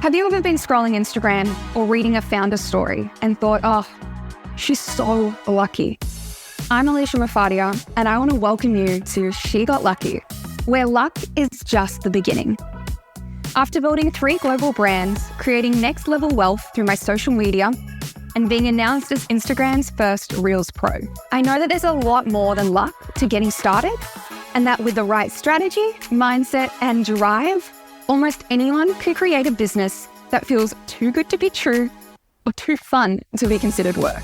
Have you ever been scrolling Instagram or reading a founder story and thought, oh, she's so lucky? I'm Alicia Mafadia, and I want to welcome you to She Got Lucky, where luck is just the beginning. After building 3 global brands, creating next level wealth through my social media, and being announced as Instagram's first Reels Pro, I know that there's a lot more than luck to getting started, and that with the right strategy, mindset, and drive, almost anyone can create a business that feels too good to be true or too fun to be considered work.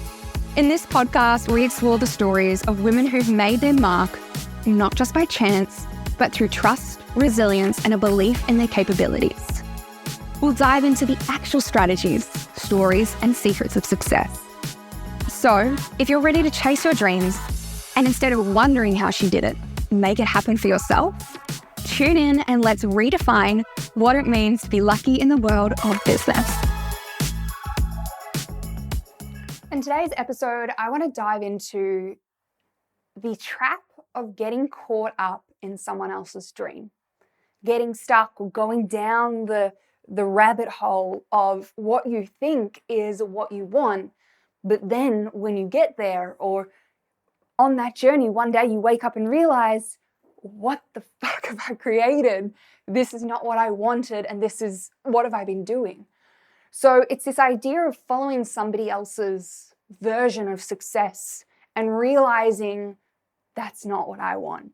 In this podcast, we explore the stories of women who've made their mark, not just by chance, but through trust, resilience, and a belief in their capabilities. We'll dive into the actual strategies, stories, and secrets of success. So, if you're ready to chase your dreams, and instead of wondering how she did it, make it happen for yourself, tune in and let's redefine what it means to be lucky in the world of business. In today's episode, I want to dive into the trap of getting caught up in someone else's dream, getting stuck or going down the rabbit hole of what you think is what you want, but then when you get there or on that journey, one day you wake up and realize, what the fuck have I created? This is not what I wanted, and this is what have I been doing? So it's this idea of following somebody else's version of success and realizing that's not what I want.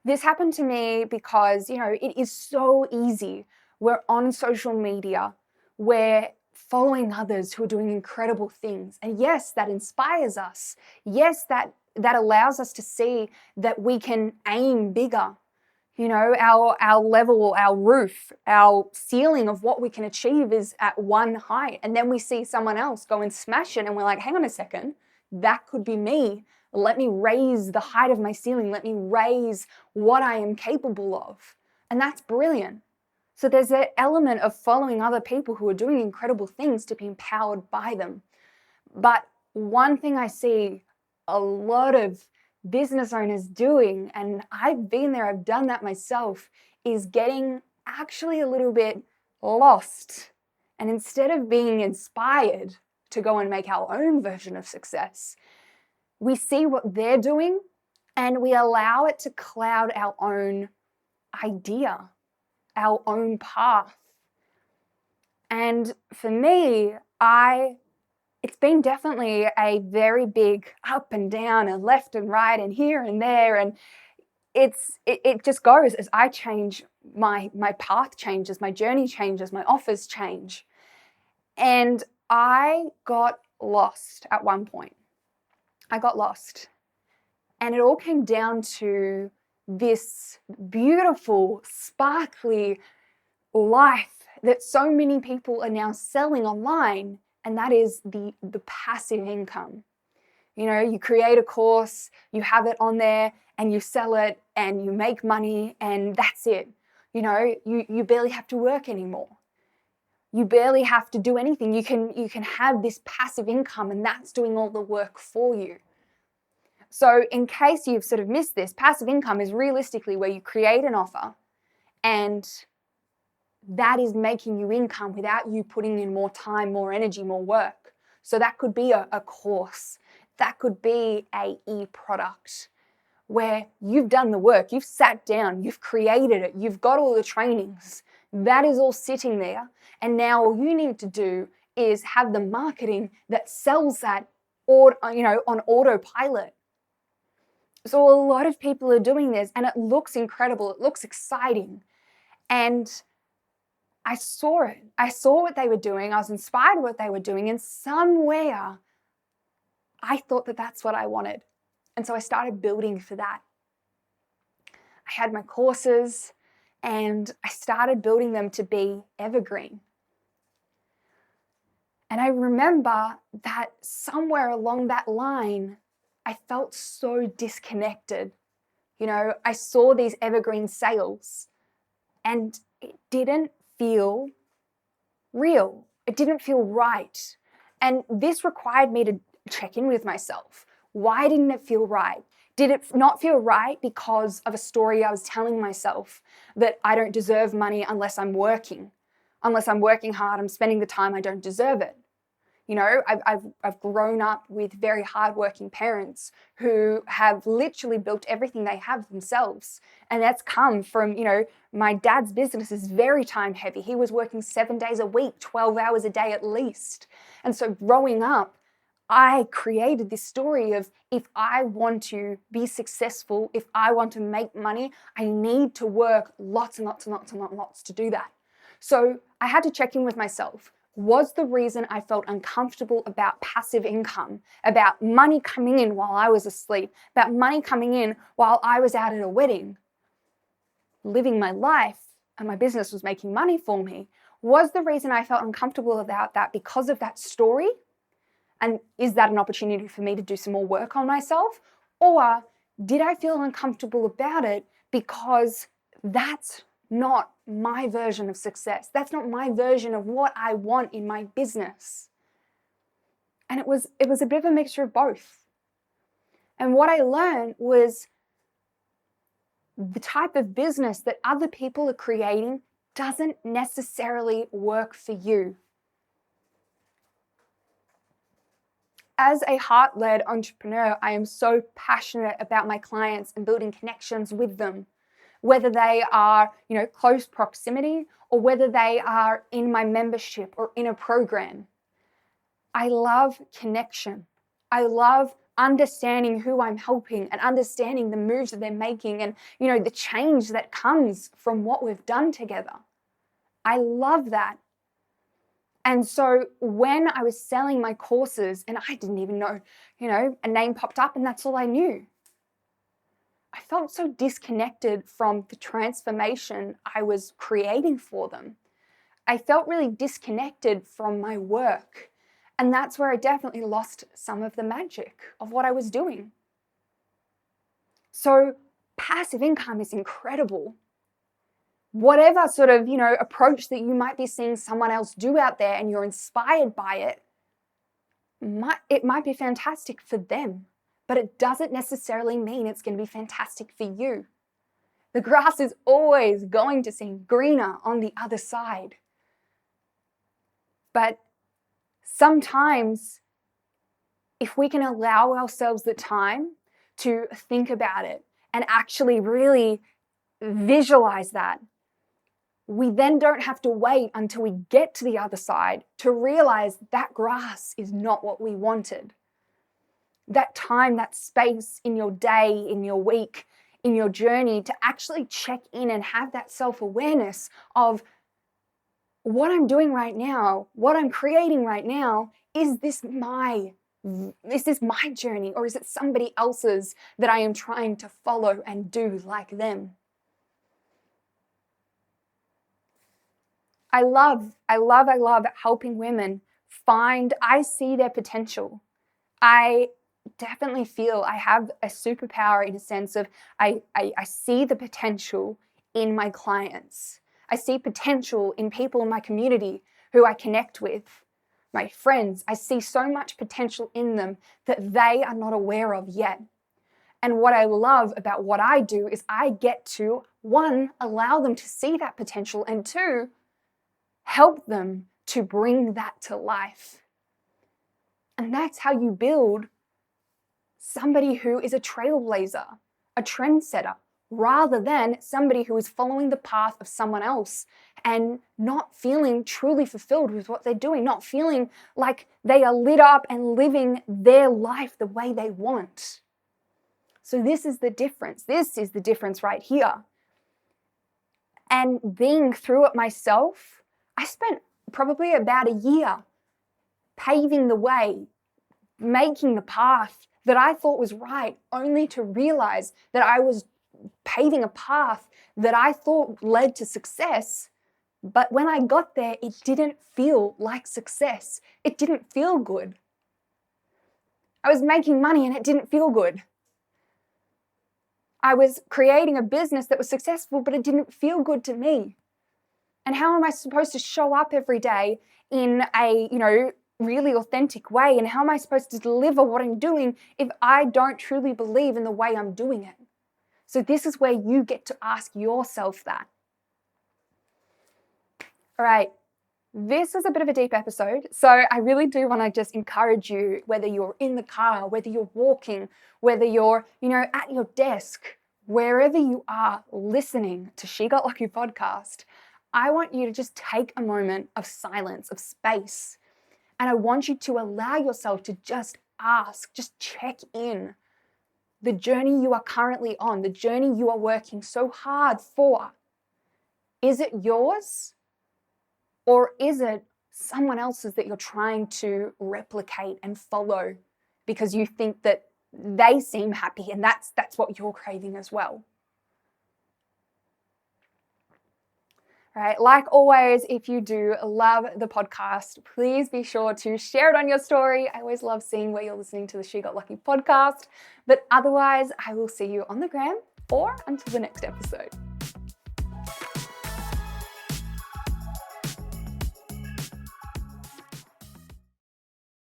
This happened to me because, it is so easy. We're on social media, we're following others who are doing incredible things. And yes, that inspires us. Yes, that allows us to see that we can aim bigger. Our level, our roof, our ceiling of what we can achieve is at one height. And then we see someone else go and smash it. And we're like, hang on a second, that could be me. Let me raise the height of my ceiling. Let me raise what I am capable of. And that's brilliant. So there's an element of following other people who are doing incredible things to be empowered by them. But one thing I see a lot of business owners doing, and I've been there, I've done that myself, is getting actually a little bit lost. And instead of being inspired to go and make our own version of success, we see what they're doing and we allow it to cloud our own idea, our own path. And for me, it's been definitely a very big up and down and left and right and here and there. And it just goes as I change, my path changes, my journey changes, my offers change. And I got lost at one point. I got lost. And it all came down to this beautiful, sparkly life that so many people are now selling online. And that is the passive income. You create a course, you have it on there and you sell it and you make money and that's it. You barely have to work anymore. You barely have to do anything. You can have this passive income and that's doing all the work for you. So in case you've sort of missed this, passive income is realistically where you create an offer and that is making you income without you putting in more time, more energy, more work. So that could be a course. That could be a e-product where you've done the work, you've sat down, you've created it, you've got all the trainings. That is all sitting there. And now all you need to do is have the marketing that sells that on autopilot. So a lot of people are doing this and it looks incredible. It looks exciting. And I saw it. I saw what they were doing. I was inspired by what they were doing. And somewhere I thought that that's what I wanted. And so I started building for that. I had my courses and I started building them to be evergreen. And I remember that somewhere along that line, I felt so disconnected. I saw these evergreen sales and it didn't feel real. It didn't feel right. And this required me to check in with myself. Why didn't it feel right? Did it not feel right because of a story I was telling myself that I don't deserve money unless I'm working? Unless I'm working hard, I'm spending the time, I don't deserve it. You know, I've grown up with very hardworking parents who have literally built everything they have themselves. And that's come from, you know, my dad's business is very time heavy. He was working 7 days a week, 12 hours a day at least. And so growing up, I created this story of if I want to be successful, if I want to make money, I need to work lots and lots and lots and lots to do that. So I had to check in with myself. Was the reason I felt uncomfortable about passive income, about money coming in while I was asleep, about money coming in while I was out at a wedding, living my life and my business was making money for me? Was the reason I felt uncomfortable about that because of that story? And is that an opportunity for me to do some more work on myself? Or did I feel uncomfortable about it because that's not my version of success? That's not my version of what I want in my business. And it was a bit of a mixture of both. And what I learned was the type of business that other people are creating doesn't necessarily work for you. As a heart-led entrepreneur, I am so passionate about my clients and building connections with them, whether they are, you know, close proximity or whether they are in my membership or in a program. I love connection. I love understanding who I'm helping and understanding the moves that they're making and, you know, the change that comes from what we've done together. I love that. And so when I was selling my courses and I didn't even know, you know, a name popped up and that's all I knew. I felt so disconnected from the transformation I was creating for them. I felt really disconnected from my work. And that's where I definitely lost some of the magic of what I was doing. So passive income is incredible. Whatever sort of, you know, approach that you might be seeing someone else do out there and you're inspired by it, it might be fantastic for them, but it doesn't necessarily mean it's going to be fantastic for you. The grass is always going to seem greener on the other side. But sometimes, if we can allow ourselves the time to think about it and actually really visualize that, we then don't have to wait until we get to the other side to realize that grass is not what we wanted. That time, that space in your day, in your week, in your journey to actually check in and have that self-awareness of what I'm doing right now, what I'm creating right now, is this my journey or is it somebody else's that I am trying to follow and do like them? I love helping women I see their potential. I definitely feel I have a superpower in a sense of I see the potential in my clients. I see potential in people in my community who I connect with, my friends. I see so much potential in them that they are not aware of yet. And what I love about what I do is I get to, one, allow them to see that potential, and two, help them to bring that to life. And that's how you build somebody who is a trailblazer, a trendsetter, rather than somebody who is following the path of someone else and not feeling truly fulfilled with what they're doing, not feeling like they are lit up and living their life the way they want. So this is the difference. This is the difference right here. And being through it myself, I spent probably about a year paving the way, making the path that I thought was right, only to realize that I was paving a path that I thought led to success. But when I got there, it didn't feel like success. It didn't feel good. I was making money and it didn't feel good. I was creating a business that was successful, but it didn't feel good to me. And how am I supposed to show up every day in a, really authentic way? And how am I supposed to deliver what I'm doing if I don't truly believe in the way I'm doing it? So this is where you get to ask yourself that. All right, This is a bit of a deep episode, so I really do want to just encourage you, whether you're in the car, whether you're walking, whether you're, at your desk, wherever you are listening to She Got Lucky podcast, I want you to just take a moment of silence, of space, and I want you to allow yourself to just ask, just check in. The journey you are currently on, the journey you are working so hard for, is it yours? Or is it someone else's that you're trying to replicate and follow because you think that they seem happy and that's what you're craving as well? All right, like always, if you do love the podcast, please be sure to share it on your story. I always love seeing where you're listening to the She Got Lucky podcast. But otherwise, I will see you on the gram or until the next episode.